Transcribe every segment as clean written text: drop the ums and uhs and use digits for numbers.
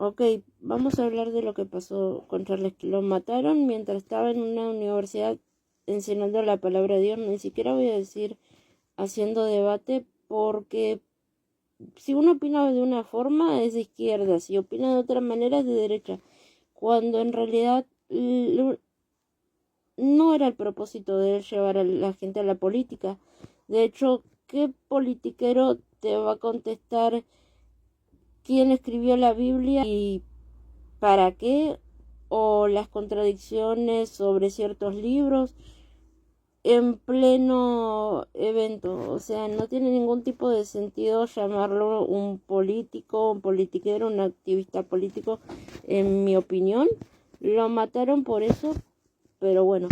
Ok, vamos a hablar de lo que pasó con Charles. Lo mataron mientras estaba en una universidad enseñando la palabra de Dios. Ni siquiera voy a decir haciendo debate, porque si uno opina de una forma es de izquierda, si opina de otra manera es de derecha, cuando en realidad no era el propósito de él llevar a la gente a la política. De hecho, ¿qué politiquero te va a contestar quién escribió la Biblia y para qué? O las contradicciones sobre ciertos libros en pleno evento. O sea, no tiene ningún tipo de sentido llamarlo un político, un politiquero, un activista político, en mi opinión. Lo mataron por eso, pero bueno,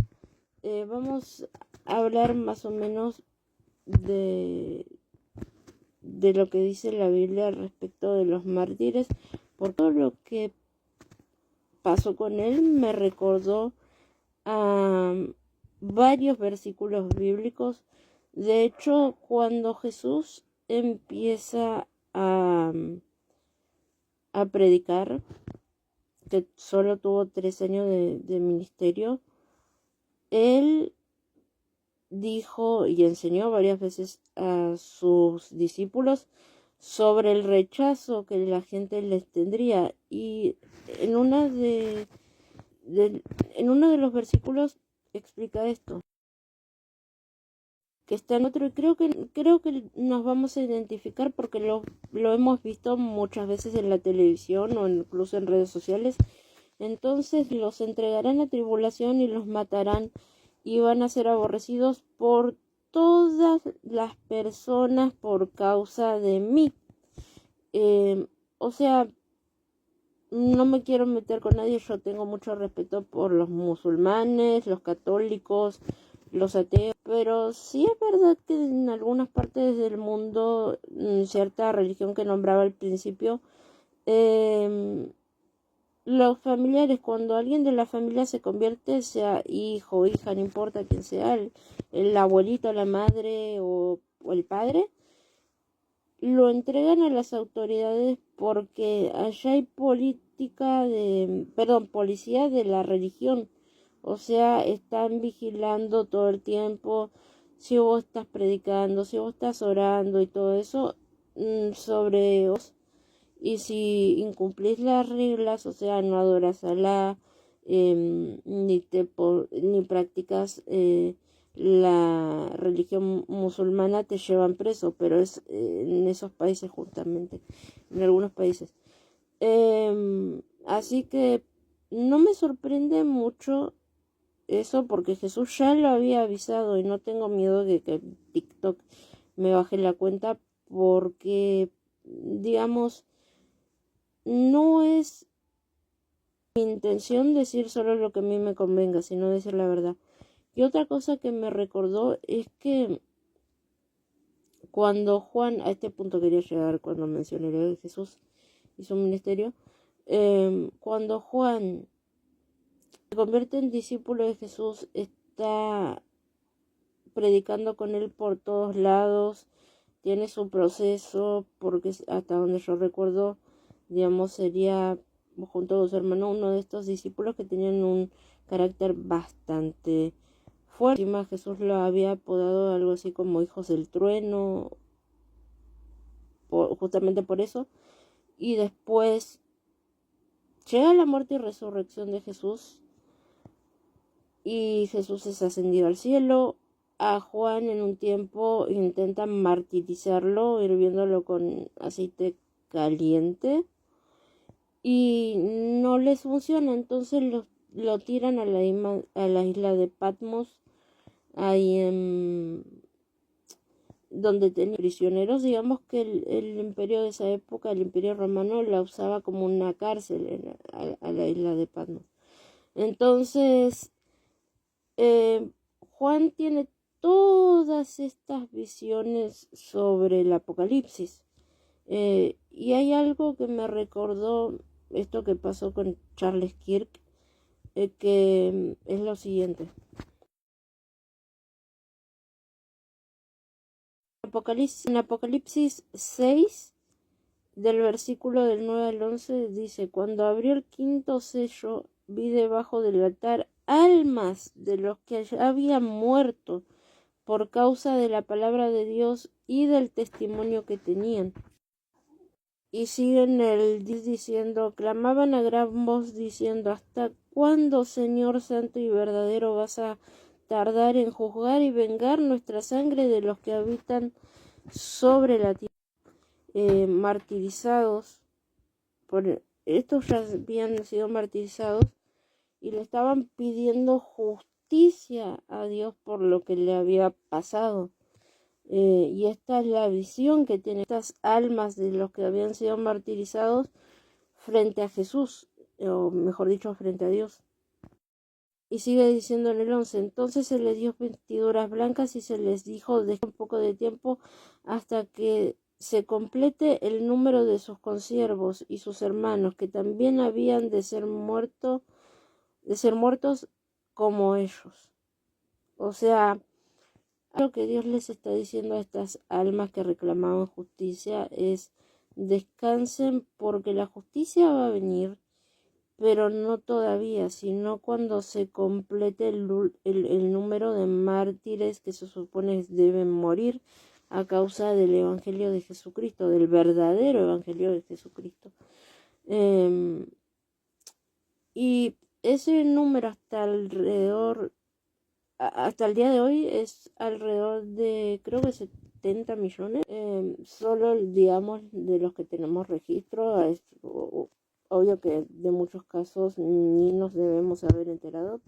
vamos a hablar más o menos de, de lo que dice la Biblia respecto de los mártires. Por todo lo que pasó con él, me recordó a varios versículos bíblicos. De hecho, cuando Jesús empieza a predicar, que solo tuvo 3 años de ministerio, él dijo y enseñó varias veces a sus discípulos sobre el rechazo que la gente les tendría, y en en uno de los versículos explica esto, que está en otro, y creo que nos vamos a identificar porque lo hemos visto muchas veces en la televisión o incluso en redes sociales. Entonces los entregarán a tribulación y los matarán, y van a ser aborrecidos por todas las personas por causa de mí. O sea, no me quiero meter con nadie, yo tengo mucho respeto por los musulmanes, los católicos, los ateos, pero sí es verdad que en algunas partes del mundo, cierta religión que nombraba al principio, los familiares, cuando alguien de la familia se convierte, sea hijo, hija, no importa quién sea, el abuelito, la madre o el padre, lo entregan a las autoridades porque allá hay policía de la religión. O sea, están vigilando todo el tiempo si vos estás predicando, si vos estás orando y todo eso sobre vos. Y si incumplís las reglas, o sea, no adoras a Alá, ni practicas la religión musulmana, te llevan preso, pero es en esos países justamente, en algunos países. Así que no me sorprende mucho eso, porque Jesús ya lo había avisado, y no tengo miedo de que TikTok me baje la cuenta, porque, digamos, no es mi intención decir solo lo que a mí me convenga, sino decir la verdad. Y otra cosa que me recordó es que cuando Juan, a este punto quería llegar cuando mencioné lo de Jesús y su ministerio, cuando Juan se convierte en discípulo de Jesús, está predicando con él por todos lados, tiene su proceso, porque hasta donde yo recuerdo, digamos, sería junto a su hermano uno de estos discípulos que tenían un carácter bastante fuerte. Encima Jesús lo había apodado algo así como hijos del trueno, justamente por eso. Y después llega la muerte y resurrección de Jesús, y Jesús es ascendido al cielo. A Juan en un tiempo intentan martirizarlo hirviéndolo con aceite caliente y no les funciona, entonces lo tiran a a la isla de Patmos, ahí en donde tenían prisioneros. Digamos que el imperio de esa época, el imperio romano, la usaba como una cárcel a la isla de Patmos. Entonces Juan tiene todas estas visiones sobre el Apocalipsis. Y hay algo que me recordó esto que pasó con Charles Kirk, que es lo siguiente. En Apocalipsis 6 del versículo del 9 al 11 dice: cuando abrió el quinto sello, vi debajo del altar almas de los que ya habían muerto por causa de la palabra de Dios y del testimonio que tenían. Y siguen el diciendo, clamaban a gran voz diciendo: ¿hasta cuándo, Señor santo y verdadero, vas a tardar en juzgar y vengar nuestra sangre de los que habitan sobre la tierra? Martirizados, estos ya habían sido martirizados y le estaban pidiendo justicia a Dios por lo que le había pasado. Y esta es la visión que tienen estas almas de los que habían sido martirizados frente a Jesús, o mejor dicho, frente a Dios. Y sigue diciendo en el 11: entonces se les dio vestiduras blancas y se les dijo: dejen un poco de tiempo hasta que se complete el número de sus consiervos y sus hermanos, que también habían de ser muertos como ellos. O sea, lo que Dios les está diciendo a estas almas que reclamaban justicia es: descansen, porque la justicia va a venir, pero no todavía, sino cuando se complete el número de mártires que se supone deben morir a causa del Evangelio de Jesucristo, del verdadero Evangelio de Jesucristo. Y ese número hasta el día de hoy es alrededor de, creo que 70 millones. Solo, digamos, de los que tenemos registro. Es obvio que de muchos casos ni nos debemos haber enterado.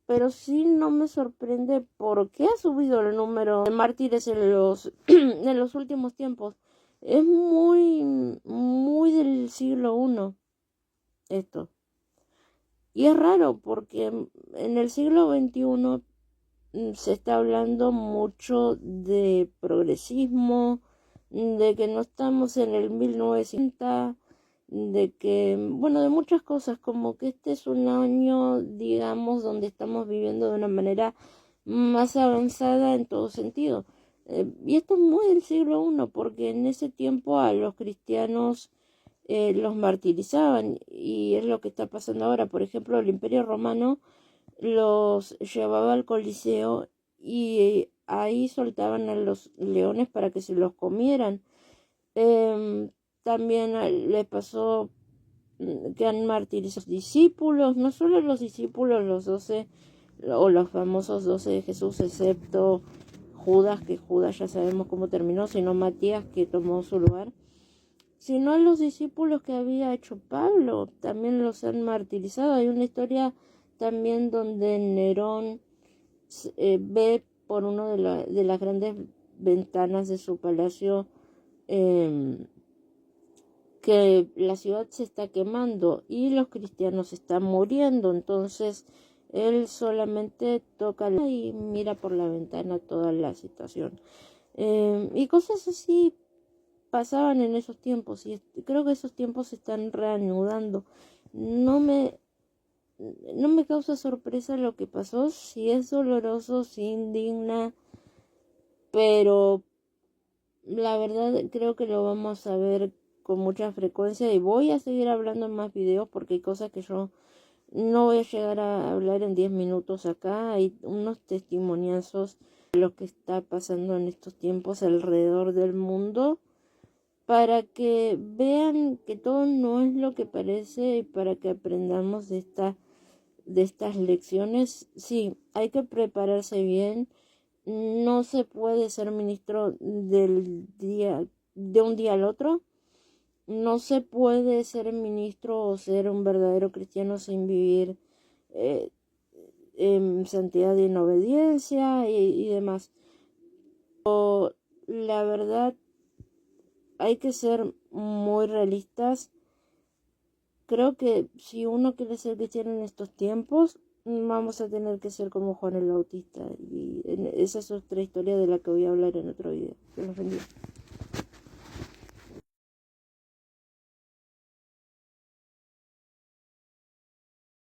Pero sí no me sorprende por qué ha subido el número de mártires en los últimos tiempos. Es muy, muy del siglo I esto. Y es raro porque en el siglo XXI se está hablando mucho de progresismo, de que no estamos en el 1950, de que, bueno, de muchas cosas, como que este es un año, digamos, donde estamos viviendo de una manera más avanzada en todo sentido. Y esto es muy del siglo I, porque en ese tiempo a los cristianos los martirizaban, y es lo que está pasando ahora. Por ejemplo, el Imperio Romano los llevaba al Coliseo y ahí soltaban a los leones para que se los comieran. También le pasó que han martirizado a los discípulos, no solo los discípulos, los 12 o los famosos 12 de Jesús, excepto Judas, que Judas ya sabemos cómo terminó, sino Matías, que tomó su lugar, sino a los discípulos que había hecho Pablo, también los han martirizado. Hay una historia también donde Nerón ve por una de las grandes ventanas de su palacio que la ciudad se está quemando y los cristianos están muriendo. Entonces él solamente toca y mira por la ventana toda la situación. Y cosas así pasaban en esos tiempos, y creo que esos tiempos se están reanudando. No me causa sorpresa lo que pasó. Sí es doloroso, sí indigna, pero la verdad creo que lo vamos a ver con mucha frecuencia, y voy a seguir hablando en más videos porque hay cosas que yo no voy a llegar a hablar en 10 minutos acá. Hay unos testimoniazos de lo que está pasando en estos tiempos alrededor del mundo, para que vean que todo no es lo que parece y para que aprendamos de estas lecciones. Sí, hay que prepararse bien. No se puede ser ministro de un día al otro. No se puede ser ministro o ser un verdadero cristiano sin vivir en santidad y en obediencia y demás. Pero la verdad, hay que ser muy realistas. Creo que si uno quiere ser cristiano en estos tiempos, vamos a tener que ser como Juan el Bautista. Y esa es otra historia de la que voy a hablar en otro video. Que los bendiga.